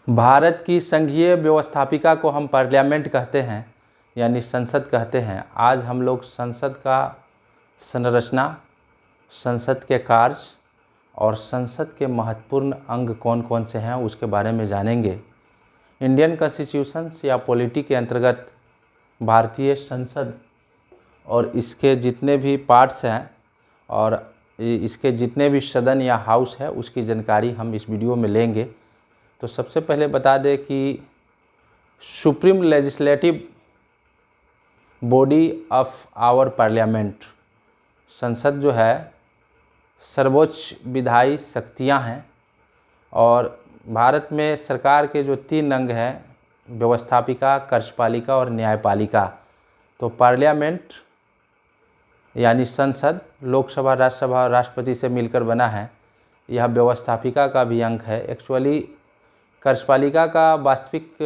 भारत की संघीय व्यवस्थापिका को हम पार्लियामेंट कहते हैं, यानी संसद कहते हैं। आज हम लोग संसद का संरचना, संसद के कार्य और संसद के महत्वपूर्ण अंग कौन कौन से हैं उसके बारे में जानेंगे। इंडियन कॉन्स्टिट्यूशंस या पॉलिटी के अंतर्गत भारतीय संसद और इसके जितने भी पार्ट्स हैं और इसके जितने भी सदन या हाउस है उसकी जानकारी हम इस वीडियो में लेंगे। तो सबसे पहले बता दें कि supreme legislative body of our parliament, संसद जो है सर्वोच्च विधायी शक्तियां हैं। और भारत में सरकार के जो 3 अंग हैं, व्यवस्थापिका, कार्यपालिका और न्यायपालिका। तो पार्लियामेंट यानी संसद लोकसभा, राज्यसभा और राष्ट्रपति से मिलकर बना है। यह व्यवस्थापिका का भी अंग है। एक्चुअली कार्यपालिका का वास्तविक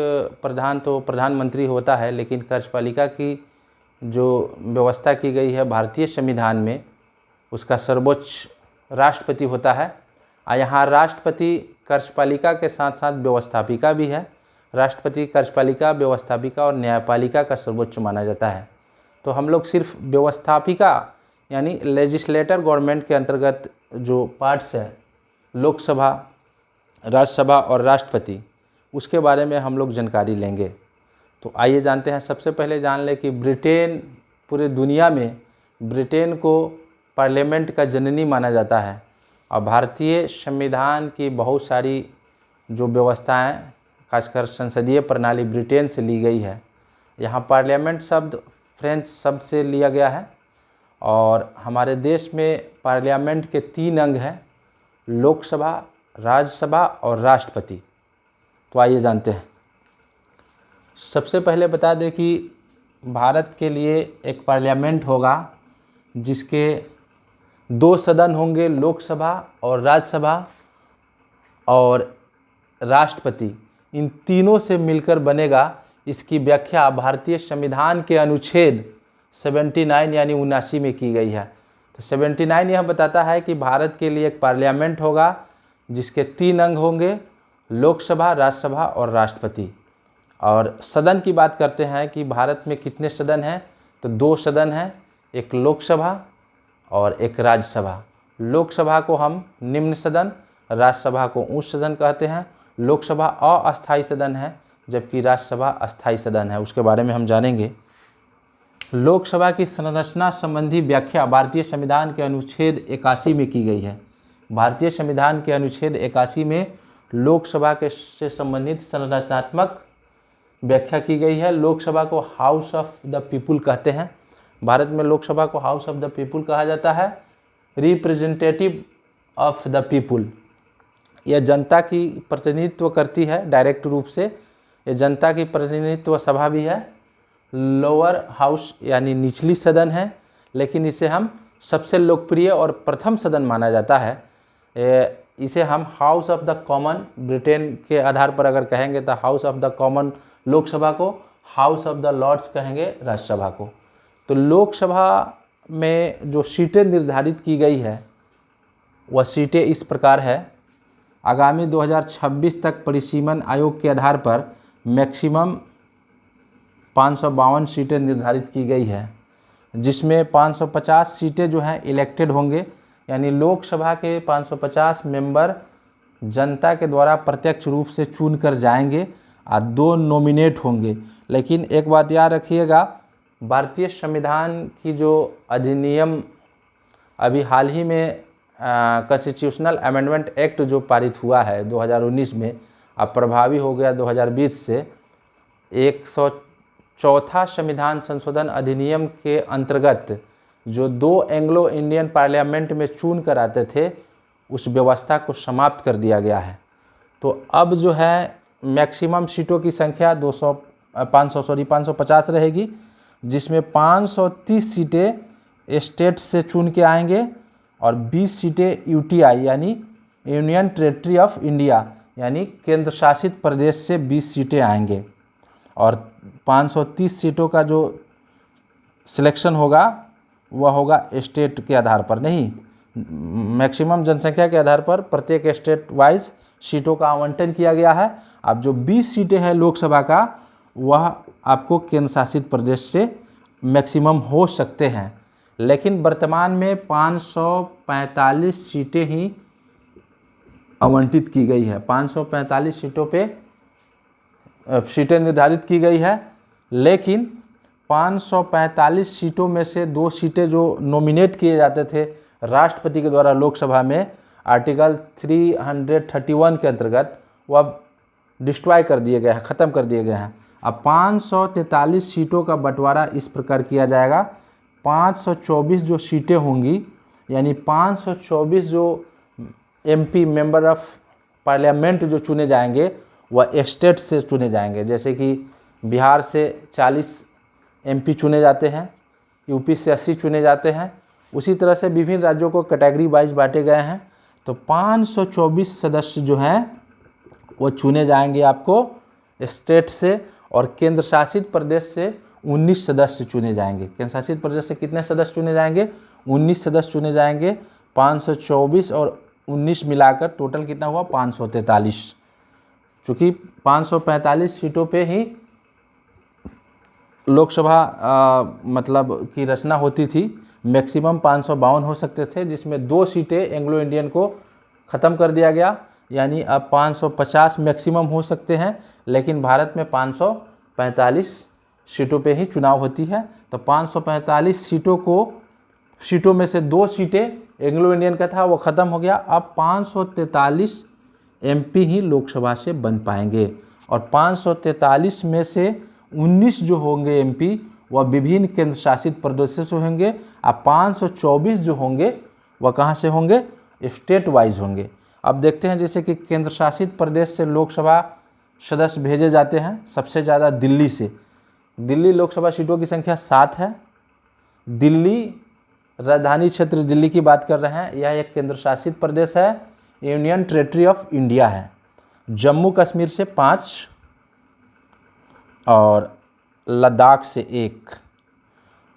प्रधान तो प्रधानमंत्री होता है, लेकिन कार्यपालिका की जो व्यवस्था की गई है भारतीय संविधान में, उसका सर्वोच्च राष्ट्रपति होता है। यहाँ राष्ट्रपति कार्यपालिका के साथ साथ व्यवस्थापिका भी है। राष्ट्रपति, कार्यपालिका, व्यवस्थापिका और न्यायपालिका का सर्वोच्च माना जाता है। तो हम लोग सिर्फ व्यवस्थापिका यानी लेजिस्लेटर गवर्नमेंट के अंतर्गत जो पार्ट्स है, लोकसभा, राज्यसभा और राष्ट्रपति, उसके बारे में हम लोग जानकारी लेंगे। तो आइए जानते हैं। सबसे पहले जान लें कि ब्रिटेन, पूरे दुनिया में ब्रिटेन को पार्लियामेंट का जननी माना जाता है। और भारतीय संविधान की बहुत सारी जो व्यवस्थाएं, खासकर संसदीय प्रणाली, ब्रिटेन से ली गई है। यहाँ पार्लियामेंट शब्द फ्रेंच शब्द से लिया गया है। और हमारे देश में पार्लियामेंट के 3 अंग हैं, लोकसभा, राज्यसभा और राष्ट्रपति। तो आइए जानते हैं। सबसे पहले बता दें कि भारत के लिए एक पार्लियामेंट होगा जिसके 2 सदन होंगे, लोकसभा और राज्यसभा और राष्ट्रपति। इन तीनों से मिलकर बनेगा। इसकी व्याख्या भारतीय संविधान के अनुच्छेद 79 यानी 79 में की गई है। तो 79 यह बताता है कि भारत के लिए एक पार्लियामेंट होगा जिसके 3 अंग होंगे, लोकसभा, राज्यसभा और राष्ट्रपति। और सदन की बात करते हैं कि भारत में कितने सदन हैं, तो 2 सदन हैं, एक लोकसभा और एक राज्यसभा। लोकसभा को हम निम्न सदन, राज्यसभा को उच्च सदन कहते हैं। लोकसभा अस्थायी सदन है जबकि राज्यसभा अस्थायी सदन है, उसके बारे में हम जानेंगे। लोकसभा की संरचना संबंधी व्याख्या भारतीय संविधान के अनुच्छेद 81 में की गई है। भारतीय संविधान के अनुच्छेद 81 में लोकसभा के से संबंधित संरचनात्मक व्याख्या की गई है। लोकसभा को हाउस ऑफ द पीपुल कहते हैं। भारत में लोकसभा को हाउस ऑफ द पीपुल कहा जाता है, रिप्रेजेंटेटिव ऑफ द पीपुल। यह जनता की प्रतिनिधित्व करती है डायरेक्ट रूप से। यह जनता की प्रतिनिधित्व सभा भी है। लोअर हाउस यानी निचली सदन है, लेकिन इसे हम सबसे लोकप्रिय और प्रथम सदन माना जाता है। इसे हम house of the common, Britain के आधार पर अगर कहेंगे तो house of the common Lok Sabha को, हाउस ऑफ द लॉर्ड्स कहेंगे राज्यसभा को। तो लोकसभा में जो सीटें निर्धारित की गई है वह सीटें इस प्रकार है। आगामी 2026 तक परिसीमन आयोग के आधार पर मैक्सिमम 552 सीटें निर्धारित की गई है, जिसमें 550 सीटें जो हैं इलेक्टेड होंगे, यानी लोकसभा के 550 मेंबर जनता के द्वारा प्रत्यक्ष रूप से चुन कर जाएंगे और 2 नॉमिनेट होंगे। लेकिन एक बात याद रखिएगा, भारतीय संविधान की जो अधिनियम अभी हाल ही में कॉन्स्टिट्यूशनल अमेंडमेंट एक्ट जो पारित हुआ है 2019 में, अब प्रभावी हो गया 2020 से, 104वां संविधान संशोधन अधिनियम के अंतर्गत जो 2 एंग्लो इंडियन पार्लियामेंट में चुन कर आते थे, उस व्यवस्था को समाप्त कर दिया गया है। तो अब जो है मैक्सिमम सीटों की संख्या 550 रहेगी, जिसमें 530 सीटें स्टेट से चुन के आएंगे और 20 सीटें यूटीआई यानी यूनियन टेरिटरी ऑफ इंडिया यानी केंद्र शासित प्रदेश से 20 सीटें आएंगे। और 530 सीटों का जो सिलेक्शन होगा वह होगा स्टेट के आधार पर, नहीं मैक्सिमम जनसंख्या के आधार पर प्रत्येक स्टेट वाइज सीटों का आवंटन किया गया है अब जो 20 सीटें हैं लोकसभा का, वह आपको केंद्र शासित प्रदेश से मैक्सिमम हो सकते हैं। लेकिन वर्तमान में 545 सीटें ही आवंटित की गई है। 545 सीटों पे सीटें निर्धारित की गई है, लेकिन 545 सीटों में से 2 सीटें जो नॉमिनेट किए जाते थे राष्ट्रपति के द्वारा लोकसभा में आर्टिकल 331 के अंतर्गत, वो अब डिस्ट्रॉय कर दिए गए हैं, ख़त्म कर दिए गए हैं। अब 543 सीटों का बंटवारा इस प्रकार किया जाएगा। 524 जो सीटें होंगी, यानी 524 जो एमपी मेंबर ऑफ पार्लियामेंट जो चुने जाएंगे वह स्टेट से चुने जाएंगे। जैसे कि बिहार से 40 एमपी चुने जाते हैं, यूपी से 80 चुने जाते हैं, उसी तरह से विभिन्न राज्यों को कैटेगरी वाइज बांटे गए हैं। तो 524 सदस्य जो हैं वो चुने जाएंगे आपको स्टेट से, और केंद्र शासित प्रदेश से 19 सदस्य चुने जाएंगे। केंद्र शासित प्रदेश से कितने सदस्य चुने जाएंगे? 19 सदस्य चुने जाएंगे। 524 और 19 मिलाकर टोटल कितना हुआ? 543। चूँकि 545 सीटों पे ही लोकसभा मतलब की रचना होती थी, मैक्सिमम 552 हो सकते थे, जिसमें 2 सीटें एंग्लो इंडियन को ख़त्म कर दिया गया, यानी अब 550 मैक्सिमम हो सकते हैं। लेकिन भारत में 545 सीटों पे ही चुनाव होती है। तो 545 सीटों में से 2 सीटें एंग्लो इंडियन का था, वो ख़त्म हो गया। अब 543 एमपी ही लोकसभा से बन पाएंगे, और 543 में से 19 जो होंगे एमपी वह विभिन्न केंद्र शासित प्रदेशों से होंगे। अब 524 जो होंगे वह कहाँ से होंगे? स्टेट वाइज होंगे। अब देखते हैं, जैसे कि केंद्र शासित प्रदेश से लोकसभा सदस्य भेजे जाते हैं सबसे ज़्यादा दिल्ली से। दिल्ली लोकसभा सीटों की संख्या 7 है। दिल्ली राजधानी क्षेत्र दिल्ली की बात कर रहे हैं, यह एक केंद्र शासित प्रदेश है, यूनियन टेरिटरी ऑफ इंडिया है। जम्मू कश्मीर से 5 और लद्दाख से 1,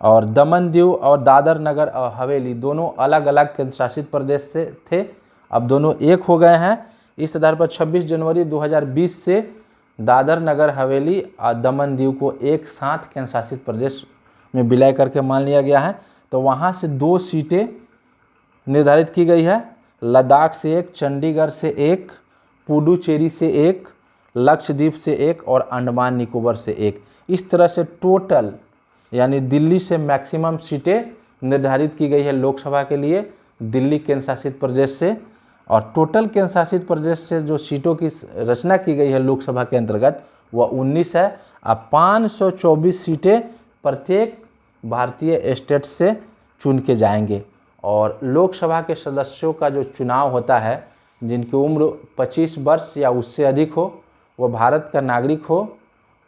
और दमन दीव और दादर नगर और हवेली दोनों अलग अलग केंद्र शासित प्रदेश से थे, अब दोनों एक हो गए हैं। इस आधार पर 26 जनवरी 2020 से दादर नगर हवेली और दमन दीव को एक साथ केंद्र शासित प्रदेश में विलय करके मान लिया गया है। तो वहाँ से 2 सीटें निर्धारित की गई है, लद्दाख से 1, चंडीगढ़ से 1, पुडुचेरी से 1, लक्षद्वीप से 1 और अंडमान निकोबार से 1। इस तरह से टोटल यानी दिल्ली से मैक्सिमम सीटें निर्धारित की गई है लोकसभा के लिए, दिल्ली केंद्र शासित प्रदेश से। और टोटल केंद्र शासित प्रदेश से जो सीटों की रचना की गई है लोकसभा के अंतर्गत वह 19 है। अब 524 सीटें प्रत्येक भारतीय स्टेट से चुन के जाएंगे, और लोकसभा के सदस्यों का जो चुनाव होता है, जिनकी उम्र 25 वर्ष या उससे अधिक हो, वह भारत का नागरिक हो,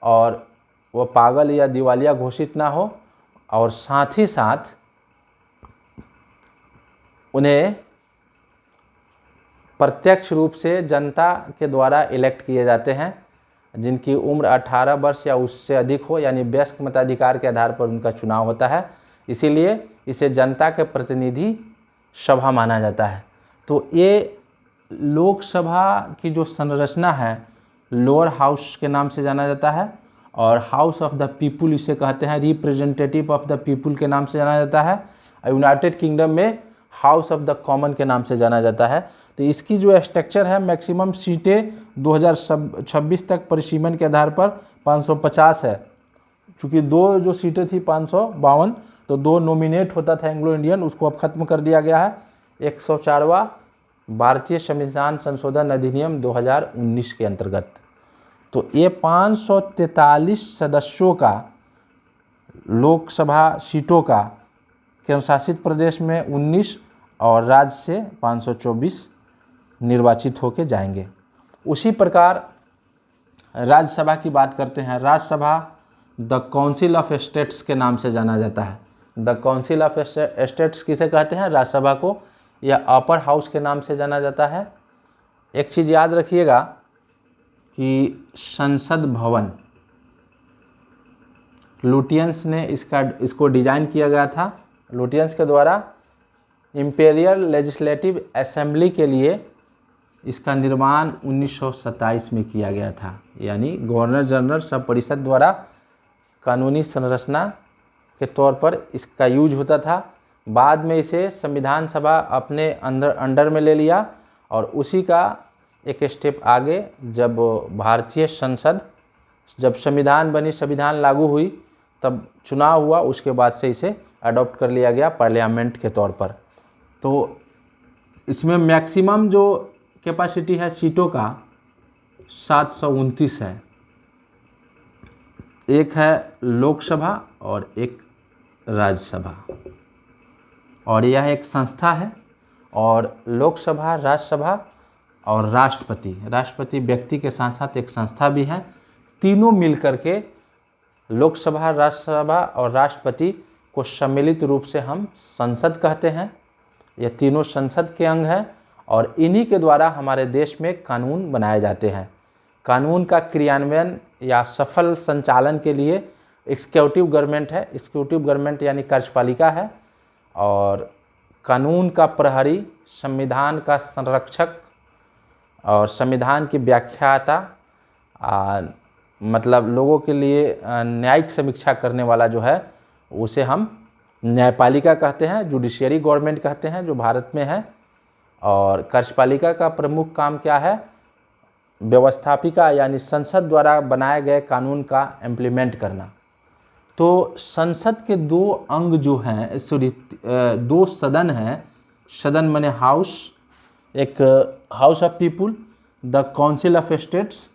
और वह पागल या दिवालिया घोषित ना हो, और साथ ही साथ उन्हें प्रत्यक्ष रूप से जनता के द्वारा इलेक्ट किए जाते हैं, जिनकी उम्र 18 वर्ष या उससे अधिक हो, यानी वयस्क मताधिकार के आधार पर उनका चुनाव होता है। इसीलिए इसे जनता के प्रतिनिधि सभा माना जाता है। तो ये लोकसभा की जो संरचना है लोअर हाउस के नाम से जाना जाता है, और हाउस ऑफ द पीपुल इसे कहते हैं, रिप्रेजेंटेटिव ऑफ द पीपुल के नाम से जाना जाता है। यूनाइटेड किंगडम में हाउस ऑफ द कॉमन के नाम से जाना जाता है। तो इसकी जो स्ट्रक्चर है, मैक्सिमम सीटें 2026 तक परिसीमन के आधार पर 550 है। चूँकि 2 जो सीटें थी 552, तो 2 नॉमिनेट होता था एंग्लो इंडियन, उसको अब खत्म कर दिया गया है। 104वां भारतीय संविधान संशोधन अधिनियम 2019 के अंतर्गत। तो ये 543 सदस्यों का लोकसभा सीटों का केंद्र शासित प्रदेश में 19 और राज्य से 524 निर्वाचित होके जाएंगे। उसी प्रकार राज्यसभा की बात करते हैं। Rajya Sabha the council of states के नाम से जाना जाता है। द काउंसिल ऑफ स्टेट्स किसे कहते हैं? राज्यसभा को। यह अपर हाउस के नाम से जाना जाता है। एक चीज़ याद रखिएगा कि संसद भवन लुटियंस ने इसको डिज़ाइन किया गया था। लुटियंस के द्वारा इम्पेरियल लेजिस्लेटिव असेंबली के लिए इसका निर्माण 1927 में किया गया था, यानी गवर्नर जनरल सब परिषद द्वारा कानूनी संरचना के तौर पर इसका यूज होता था। बाद में इसे संविधान सभा अपने अंडर में ले लिया और उसी का एक स्टेप आगे जब भारतीय संसद जब संविधान बनी, संविधान लागू हुई, तब चुनाव हुआ, उसके बाद से इसे अडॉप्ट कर लिया गया पार्लियामेंट के तौर पर। तो इसमें मैक्सिमम जो कैपेसिटी है सीटों का 729 है। एक है लोकसभा और एक राज्यसभा, और यह एक संस्था है। और लोकसभा, राज्यसभा और राष्ट्रपति व्यक्ति के साथ साथ एक संस्था भी है। तीनों मिलकर के लोकसभा, राज्यसभा और राष्ट्रपति को सम्मिलित रूप से हम संसद कहते हैं। ये तीनों संसद के अंग हैं और इन्हीं के द्वारा हमारे देश में कानून बनाए जाते हैं। कानून का क्रियान्वयन या सफल संचालन के लिए एग्जीक्यूटिव गवर्नमेंट है। एग्जीक्यूटिव गवर्नमेंट यानी कार्यपालिका है, और कानून का प्रहरी, संविधान का संरक्षक और संविधान की व्याख्याता, मतलब लोगों के लिए न्यायिक समीक्षा करने वाला जो है उसे हम न्यायपालिका कहते हैं, जुडिशियरी गवर्नमेंट कहते हैं जो भारत में है। और कार्यपालिका का प्रमुख काम क्या है? व्यवस्थापिका यानी संसद द्वारा बनाए गए कानून का इम्प्लीमेंट करना। तो संसद के दो अंग जो हैं, दो सदन हैं। सदन माने हाउस, एक house of people, the council of states,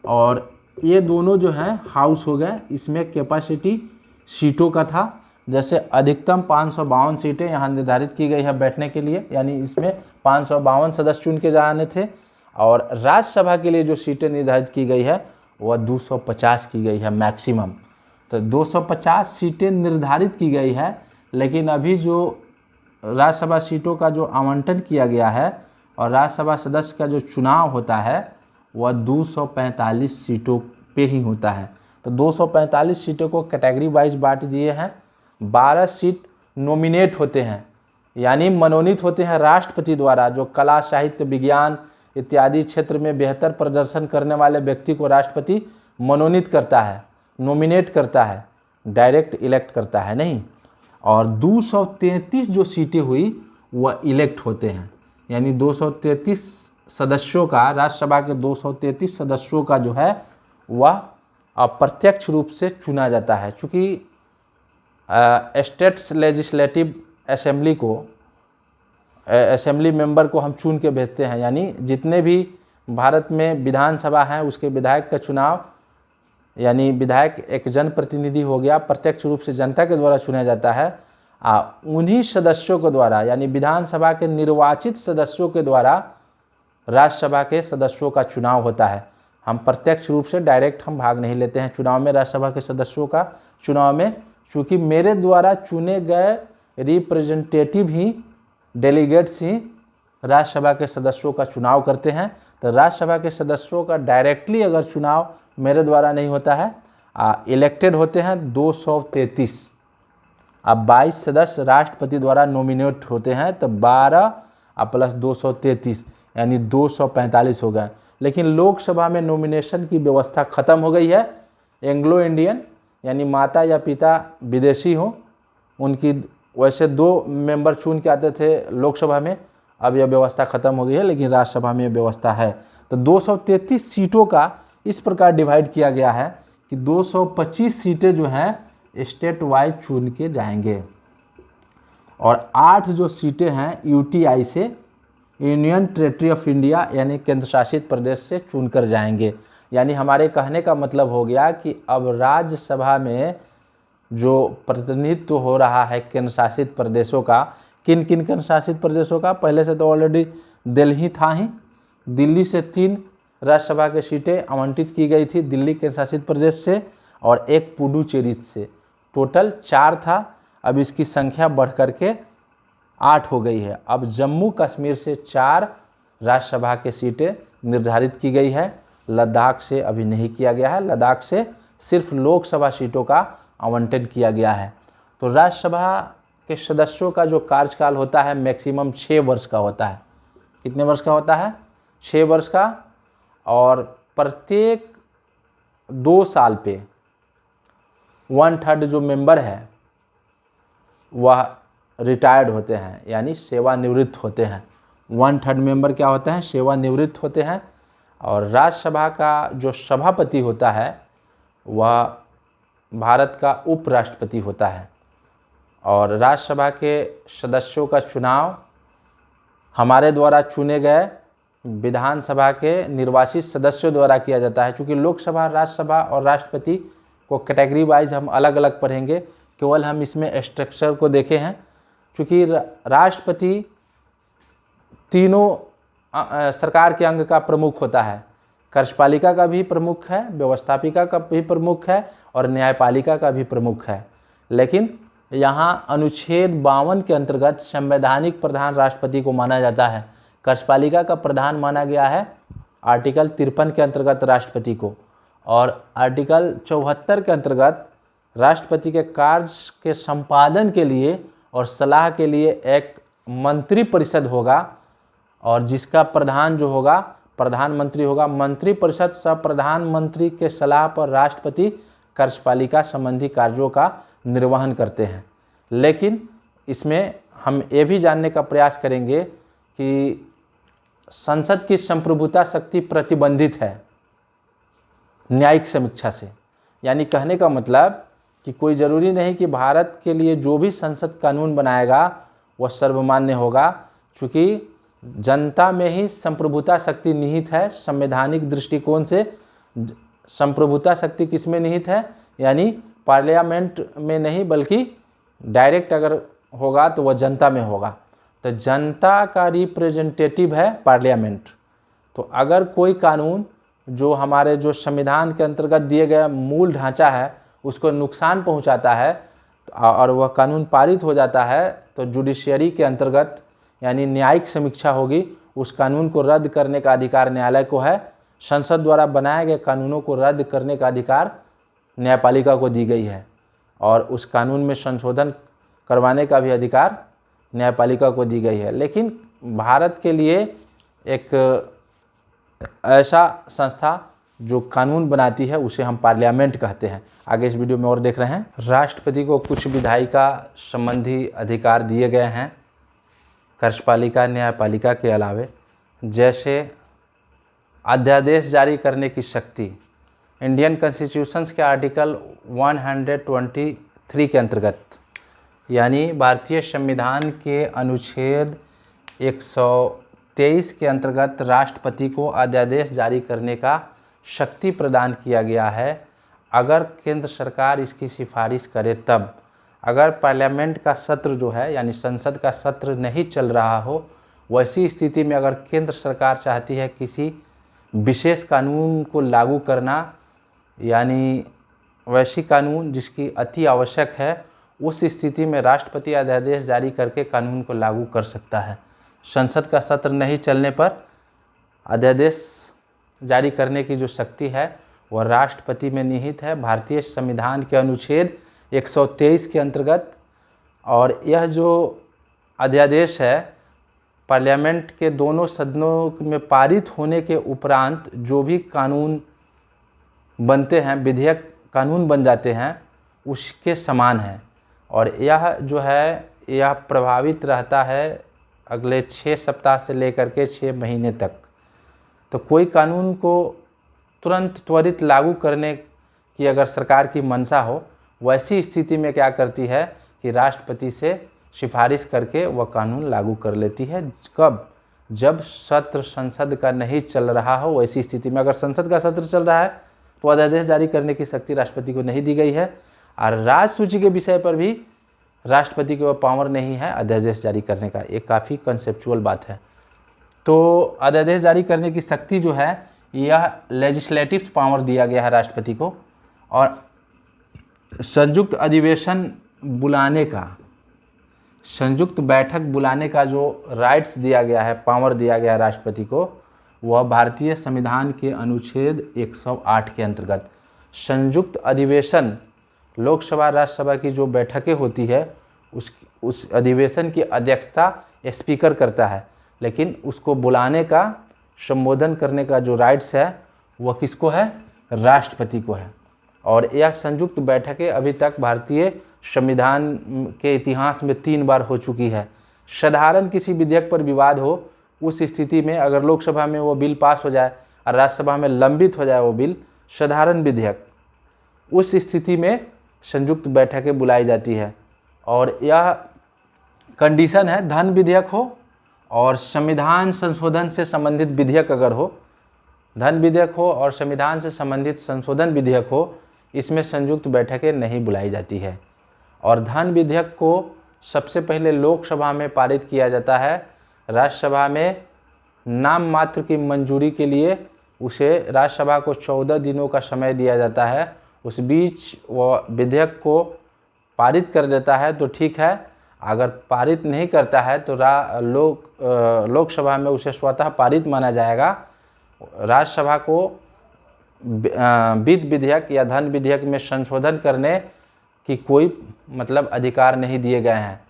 और ये दोनों जो हैं हाउस हो गए। इसमें कैपेसिटी सीटों का था, जैसे अधिकतम 552 सीटें यहाँ निर्धारित की गई है बैठने के लिए, यानी इसमें 552 सदस्य चुन के जाने थे। और राज्यसभा के लिए जो सीटें निर्धारित की गई है वह 250 की गई है मैक्सिमम। तो 250 सीटें निर्धारित की गई है, लेकिन अभी जो राज्यसभा सीटों का जो आवंटन किया गया है और राज्यसभा सदस्य का जो चुनाव होता है वह 245 सीटों पे ही होता है। तो 245 सीटों को कैटेगरी वाइज बांट दिए हैं। 12 सीट नॉमिनेट होते हैं, यानी मनोनीत होते हैं राष्ट्रपति द्वारा। जो कला, साहित्य, विज्ञान इत्यादि क्षेत्र में बेहतर प्रदर्शन करने वाले व्यक्ति को राष्ट्रपति मनोनीत करता है, नॉमिनेट करता है, डायरेक्ट इलेक्ट करता है नहीं। और 233 जो सीटें हुई वह इलेक्ट होते हैं, यानी 233 सदस्यों का, राज्यसभा के 233 सदस्यों का जो है वह अप्रत्यक्ष रूप से चुना जाता है। चूँकि स्टेट्स लेजिस्लेटिव असेंबली को, असेंबली मेंबर को हम चुन के भेजते हैं, यानी जितने भी भारत में विधानसभा हैं उसके विधायक का चुनाव, यानी विधायक एक जनप्रतिनिधि हो गया, प्रत्यक्ष रूप से जनता के द्वारा चुना जाता है। उन्हीं सदस्यों के द्वारा, यानी विधानसभा के निर्वाचित सदस्यों के द्वारा राज्यसभा के सदस्यों का चुनाव होता है। हम प्रत्यक्ष रूप से डायरेक्ट हम भाग नहीं लेते हैं चुनाव में, राज्यसभा के सदस्यों का चुनाव में, चूँकि मेरे द्वारा चुने गए रिप्रेजेंटेटिव ही, डेलीगेट्स ही राज्यसभा के सदस्यों का चुनाव करते हैं। तो राज्यसभा के सदस्यों का डायरेक्टली अगर चुनाव मेरे द्वारा नहीं होता है, इलेक्टेड होते हैं 233। अब 22 सदस्य राष्ट्रपति द्वारा नॉमिनेट होते हैं, तो 12 प्लस 233 यानी 245 हो गए। लेकिन लोकसभा में नॉमिनेशन की व्यवस्था ख़त्म हो गई है। एंग्लो इंडियन यानी माता या पिता विदेशी हो, उनकी वैसे 2 मेंबर चुन के आते थे लोकसभा में, अब यह व्यवस्था ख़त्म हो गई है, लेकिन राज्यसभा में यह व्यवस्था है। तो 233 सीटों का इस प्रकार डिवाइड किया गया है कि 225 सीटें जो हैं स्टेट वाइज चुन के जाएंगे, और 8 जो सीटें हैं यूटीआई से, यूनियन टेरिटरी ऑफ इंडिया यानी केंद्र शासित प्रदेश से चुनकर जाएंगे। यानी हमारे कहने का मतलब हो गया कि अब राज्यसभा में जो प्रतिनिधित्व हो रहा है केंद्र शासित प्रदेशों का, किन किन केंद्र शासित प्रदेशों का, पहले से तो ऑलरेडी दिल्ली था ही, दिल्ली से 3 राज्यसभा की सीटें आवंटित की गई थी दिल्ली केंद्र शासित प्रदेश से, और एक पुडुचेरी से। टोटल 4 था, अब इसकी संख्या बढ़ करके 8 हो गई है। अब जम्मू कश्मीर से 4 राज्यसभा की सीटें निर्धारित की गई है, लद्दाख से अभी नहीं किया गया है। लद्दाख से सिर्फ लोकसभा सीटों का आवंटन किया गया है। तो राज्यसभा के सदस्यों का जो कार्यकाल होता है मैक्सिमम 6 वर्ष का होता है। कितने वर्ष का होता है? 6 वर्ष का, और प्रत्येक 2 साल पे 1/3 जो मेंबर है वह रिटायर्ड होते हैं, यानी सेवानिवृत्त होते हैं। 1/3 मेंबर क्या होते हैं? सेवानिवृत्त होते हैं। और राज्यसभा का जो सभापति होता है वह भारत का उपराष्ट्रपति होता है। और राज्यसभा के सदस्यों का चुनाव हमारे द्वारा चुने गए विधानसभा के निर्वाचित सदस्यों द्वारा किया जाता है। चूँकि लोकसभा, राज्यसभा और राष्ट्रपति को कैटेगरी वाइज हम अलग अलग पढ़ेंगे, केवल हम इसमें स्ट्रक्चर को देखे हैं। चूँकि राष्ट्रपति तीनों सरकार के अंग का प्रमुख होता है, कार्यपालिका का भी प्रमुख है, व्यवस्थापिका का भी प्रमुख है और न्यायपालिका का भी प्रमुख है। लेकिन यहाँ अनुच्छेद 52 के अंतर्गत संवैधानिक प्रधान राष्ट्रपति को माना जाता है। कार्यपालिका का प्रधान माना गया है आर्टिकल 53 के अंतर्गत राष्ट्रपति को, और आर्टिकल 74 के अंतर्गत राष्ट्रपति के कार्य के संपादन के लिए और सलाह के लिए एक मंत्री परिषद होगा, और जिसका प्रधान जो होगा प्रधानमंत्री होगा। मंत्री परिषद सब प्रधानमंत्री के सलाह पर राष्ट्रपति कार्यपालिका संबंधी कार्यों का निर्वहन करते हैं। लेकिन इसमें हम ये भी जानने का प्रयास करेंगे कि संसद की संप्रभुता शक्ति प्रतिबंधित है न्यायिक समीक्षा से। यानी कहने का मतलब कि कोई ज़रूरी नहीं कि भारत के लिए जो भी संसद कानून बनाएगा वह सर्वमान्य होगा, चूँकि जनता में ही संप्रभुता शक्ति निहित है। संवैधानिक दृष्टिकोण से संप्रभुता शक्ति किस में निहित है? यानी पार्लियामेंट में नहीं, बल्कि डायरेक्ट अगर होगा तो वह जनता में होगा। तो जनता का रिप्रेजेंटेटिव है पार्लियामेंट। तो अगर कोई कानून जो हमारे जो संविधान के अंतर्गत दिए गए मूल ढांचा है उसको नुकसान पहुंचाता है और वह कानून पारित हो जाता है, तो जुडिशियरी के अंतर्गत यानी न्यायिक समीक्षा होगी। उस कानून को रद्द करने का अधिकार न्यायालय को है। संसद द्वारा बनाए गए कानूनों को रद्द करने का अधिकार न्यायपालिका को दी गई है, और उस कानून में संशोधन करवाने का भी अधिकार न्यायपालिका को दी गई है। लेकिन भारत के लिए एक ऐसा संस्था जो कानून बनाती है उसे हम पार्लियामेंट कहते हैं। आगे इस वीडियो में और देख रहे हैं, राष्ट्रपति को कुछ विधायिका संबंधी अधिकार दिए गए हैं कार्यपालिका न्यायपालिका के अलावे, जैसे अध्यादेश जारी करने की शक्ति। इंडियन कॉन्स्टिट्यूशन के आर्टिकल 123 के अंतर्गत, यानी भारतीय संविधान के अनुच्छेद 123 के अंतर्गत राष्ट्रपति को अध्यादेश जारी करने का शक्ति प्रदान किया गया है, अगर केंद्र सरकार इसकी सिफारिश करे तब। अगर पार्लियामेंट का सत्र जो है यानी संसद का सत्र नहीं चल रहा हो, वैसी स्थिति में अगर केंद्र सरकार चाहती है किसी विशेष कानून को लागू करना, यानी वैसी कानून जिसकी अति आवश्यक है, उस स्थिति में राष्ट्रपति अध्यादेश जारी करके कानून को लागू कर सकता है। संसद का सत्र नहीं चलने पर अध्यादेश जारी करने की जो शक्ति है वह राष्ट्रपति में निहित है भारतीय संविधान के अनुच्छेद 123 के अंतर्गत। और यह जो अध्यादेश है पार्लियामेंट के दोनों सदनों में पारित होने के उपरांत जो भी कानून बनते हैं, विधेयक कानून बन जाते हैं, उसके समान है। और यह जो है यह प्रभावित रहता है अगले 6 सप्ताह से लेकर के 6 महीने तक। तो कोई कानून को तुरंत त्वरित लागू करने की अगर सरकार की मंशा हो, वैसी स्थिति में क्या करती है कि राष्ट्रपति से सिफारिश करके वह कानून लागू कर लेती है। कब? जब सत्र संसद का नहीं चल रहा हो, वैसी स्थिति में। अगर संसद का सत्र चल रहा है तो अध्यादेश जारी करने की शक्ति राष्ट्रपति को नहीं दी गई है, और राज्य सूची के विषय पर भी राष्ट्रपति को पावर नहीं है अध्यादेश जारी करने का। एक काफ़ी कंसेप्चुअल बात है। तो अध्यादेश जारी करने की शक्ति जो है यह लेजिस्लेटिव पावर दिया गया है राष्ट्रपति को, और संयुक्त अधिवेशन बुलाने का, संयुक्त बैठक बुलाने का जो राइट्स दिया गया है, पावर दिया गया है राष्ट्रपति को, वह भारतीय संविधान के अनुच्छेद 108 के अंतर्गत। संयुक्त अधिवेशन लोकसभा राज्यसभा की जो बैठकें होती है उस अधिवेशन की अध्यक्षता स्पीकर करता है, लेकिन उसको बुलाने का संबोधन करने का जो राइट्स है वह किसको है? राष्ट्रपति को है। और यह संयुक्त बैठकें अभी तक भारतीय संविधान के इतिहास में 3 बार हो चुकी है। साधारण किसी विधेयक पर विवाद हो, उस स्थिति में अगर लोकसभा में वो बिल पास हो जाए और राज्यसभा में लंबित हो जाए वो बिल, साधारण विधेयक, उस स्थिति में संयुक्त बैठकें बुलाई जाती है। और यह कंडीशन है धन विधेयक हो और संविधान संशोधन से संबंधित विधेयक अगर हो, धन विधेयक हो और संविधान से संबंधित संशोधन विधेयक हो, इसमें संयुक्त बैठकें नहीं बुलाई जाती है। और धन विधेयक को सबसे पहले लोकसभा में पारित किया जाता है। राज्यसभा में नाम मात्र की मंजूरी के लिए उसे राज्यसभा को 14 दिनों का समय दिया जाता है। उस बीच वह विधेयक को पारित कर देता है तो ठीक है, अगर पारित नहीं करता है तो लोकसभा में उसे स्वतः पारित माना जाएगा। राज्यसभा को वित्त विधेयक या धन विधेयक में संशोधन करने की कोई अधिकार नहीं दिए गए हैं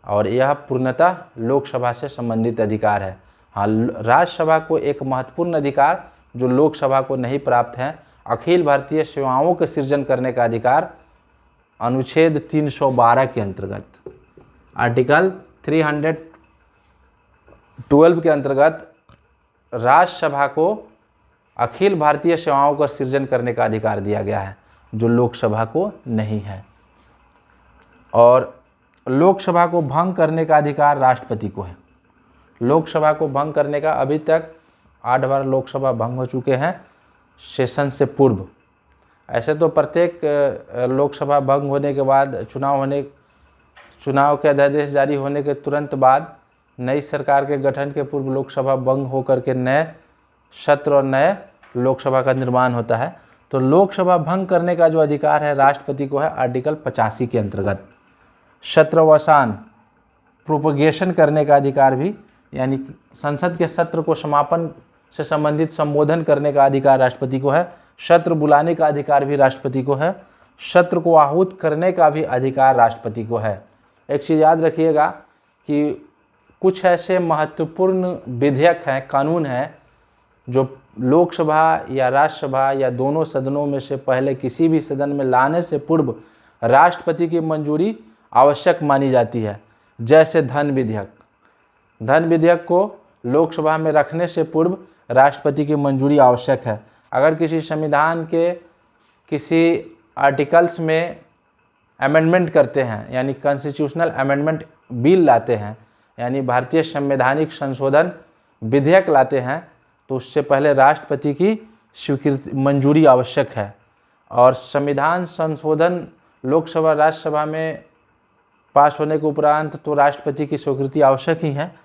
और यह पूर्णतः लोकसभा से संबंधित अधिकार है। हाँ, राज्यसभा को एक महत्वपूर्ण अधिकार जो लोकसभा को नहीं प्राप्त है, अखिल भारतीय सेवाओं के सृजन करने का अधिकार अनुच्छेद 312 के अंतर्गत, आर्टिकल 312 के अंतर्गत राज्यसभा को अखिल भारतीय सेवाओं का सृजन करने का अधिकार दिया गया है, जो लोकसभा को नहीं है। और लोकसभा को भंग करने का अधिकार राष्ट्रपति को है। लोकसभा को भंग करने का अभी तक 8 बार लोकसभा भंग हो चुके हैं सेशन से पूर्व। ऐसे तो प्रत्येक लोकसभा भंग होने के बाद चुनाव के अध्यादेश जारी होने के तुरंत बाद नई सरकार के गठन के पूर्व लोकसभा भंग होकर के नए सत्र और नए लोकसभा का निर्माण होता है। तो लोकसभा भंग करने का जो अधिकार है राष्ट्रपति को है, आर्टिकल 85 के अंतर्गत। सत्रावसान प्रोपगेशन करने का अधिकार भी, यानी संसद के सत्र को समापन से संबंधित संबोधन करने का अधिकार राष्ट्रपति को है। सत्र बुलाने का अधिकार भी राष्ट्रपति को है। सत्र को आहूत करने का भी अधिकार राष्ट्रपति को है। एक चीज़ याद रखिएगा कि कुछ ऐसे महत्वपूर्ण विधेयक हैं, कानून हैं, जो लोकसभा या राज्यसभा या दोनों सदनों में से पहले किसी भी सदन में लाने से पूर्व राष्ट्रपति की मंजूरी आवश्यक मानी जाती है। जैसे धन विधेयक, धन विधेयक को लोकसभा में रखने से पूर्व राष्ट्रपति की मंजूरी आवश्यक है। अगर किसी संविधान के किसी आर्टिकल्स में अमेंडमेंट करते हैं, यानी कॉन्स्टिट्यूशनल अमेंडमेंट बिल लाते हैं, यानी भारतीय संवैधानिक संशोधन विधेयक लाते हैं, तो उससे पहले राष्ट्रपति की स्वीकृति मंजूरी आवश्यक है। और संविधान संशोधन लोकसभा राज्यसभा में पास होने के उपरांत तो राष्ट्रपति की स्वीकृति आवश्यक ही है।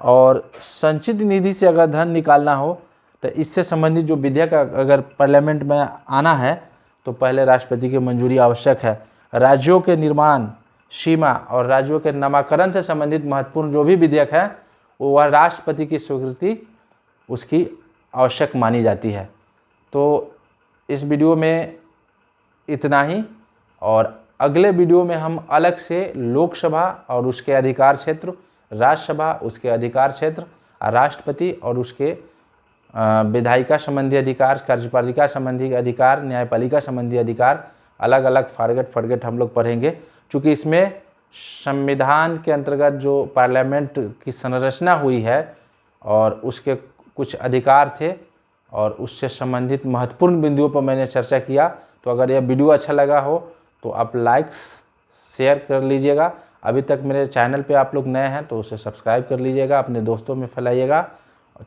और संचित निधि से अगर धन निकालना हो तो इससे संबंधित जो विधेयक अगर पार्लियामेंट में आना है तो पहले राष्ट्रपति की मंजूरी आवश्यक है। राज्यों के निर्माण, सीमा और राज्यों के नामकरण से संबंधित महत्वपूर्ण जो भी विधेयक है वह राष्ट्रपति की स्वीकृति उसकी आवश्यक मानी जाती है। तो इस वीडियो में इतना ही, और अगले वीडियो में हम अलग से लोकसभा और उसके अधिकार क्षेत्र, राज्यसभा उसके अधिकार क्षेत्र, राष्ट्रपति और उसके विधायिका संबंधी अधिकार, कार्यपालिका संबंधी अधिकार, न्यायपालिका संबंधी अधिकार, अलग अलग फॉरगेट हम लोग पढ़ेंगे। चूँकि इसमें संविधान के अंतर्गत जो पार्लियामेंट की संरचना हुई है और उसके कुछ अधिकार थे और उससे संबंधित महत्वपूर्ण बिंदुओं पर मैंने चर्चा किया। तो अगर यह वीडियो अच्छा लगा हो तो आप लाइक्स शेयर कर लीजिएगा। अभी तक मेरे चैनल पे आप लोग नए हैं तो उसे सब्सक्राइब कर लीजिएगा, अपने दोस्तों में फैलाइएगा,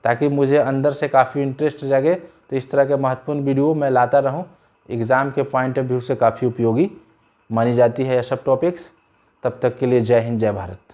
ताकि मुझे अंदर से काफ़ी इंटरेस्ट जगे। तो इस तरह के महत्वपूर्ण वीडियो मैं लाता रहूं। एग्ज़ाम के पॉइंट ऑफ व्यू से काफ़ी उपयोगी मानी जाती है यह सब टॉपिक्स। तब तक के लिए जय हिंद, जय भारत।